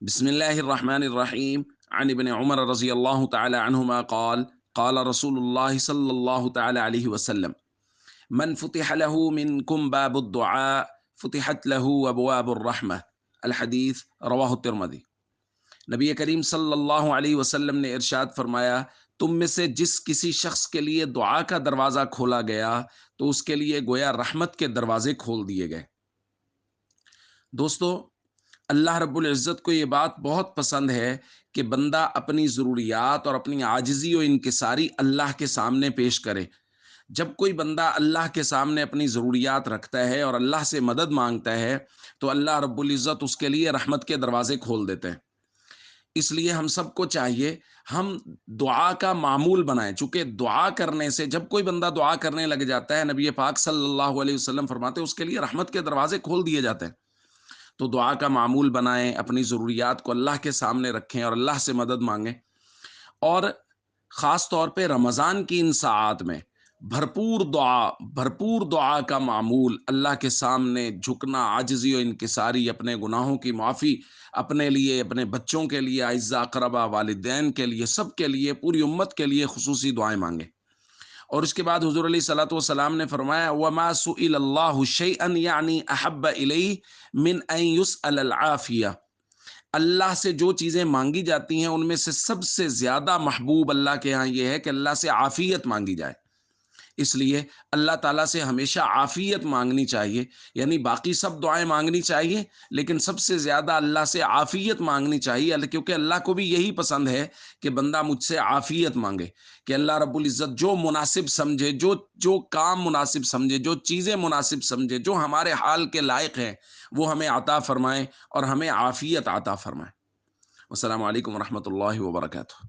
بسم الله الرحمن الرحيم عن ابن عمر رضي الله تعالى عنهما قال قال رسول الله صلى الله تعالى عليه وسلم من فتح له منكم باب الدعاء فتحت له أبواب الرحمة الحدیث رواہ الترمذی۔ نبی کریم صلی اللہ علیہ وسلم نے ارشاد فرمایا، تم میں سے جس کسی شخص کے لیے دعا کا دروازہ کھولا گیا تو اس کے لیے گویا رحمت کے دروازے کھول دیے گئے۔ دوستو، اللہ رب العزت کو یہ بات بہت پسند ہے کہ بندہ اپنی ضروریات اور اپنی عاجزی و انکساری اللہ کے سامنے پیش کرے۔ جب کوئی بندہ اللہ کے سامنے اپنی ضروریات رکھتا ہے اور اللہ سے مدد مانگتا ہے تو اللہ رب العزت اس کے لیے رحمت کے دروازے کھول دیتے ہیں۔ اس لیے ہم سب کو چاہیے ہم دعا کا معمول بنائیں، چونکہ دعا کرنے سے جب کوئی بندہ دعا کرنے لگ جاتا ہے، نبی پاک صلی اللہ علیہ وسلم فرماتے ہیں اس کے لیے رحمت کے دروازے کھول دیے جاتے ہیں۔ تو دعا کا معمول بنائیں، اپنی ضروریات کو اللہ کے سامنے رکھیں اور اللہ سے مدد مانگیں۔ اور خاص طور پہ رمضان کی ان ساعات میں بھرپور دعا کا معمول، اللہ کے سامنے جھکنا، عاجزی و انکساری، اپنے گناہوں کی معافی، اپنے لیے، اپنے بچوں کے لیے، اعزاء اقربا، والدین کے لیے، سب کے لیے، پوری امت کے لیے خصوصی دعائیں مانگیں۔ اور اس کے بعد حضور علیہ الصلوۃ والسلام نے فرمایا وما سئل اللہ شیئا یعنی احب الیہ من ان یسأل العافیہ، اللہ سے جو چیزیں مانگی جاتی ہیں ان میں سے سب سے زیادہ محبوب اللہ کے ہاں یہ ہے کہ اللہ سے عافیت مانگی جائے۔ اس لیے اللہ تعالیٰ سے ہمیشہ عافیت مانگنی چاہیے، یعنی باقی سب دعائیں مانگنی چاہیے لیکن سب سے زیادہ اللہ سے عافیت مانگنی چاہیے، کیونکہ اللہ کو بھی یہی پسند ہے کہ بندہ مجھ سے عافیت مانگے، کہ اللہ رب العزت جو مناسب سمجھے، جو کام مناسب سمجھے، جو چیزیں مناسب سمجھے، جو ہمارے حال کے لائق ہیں وہ ہمیں عطا فرمائیں اور ہمیں عافیت عطا فرمائیں۔ السلام علیکم ورحمۃ اللہ وبرکاتہ۔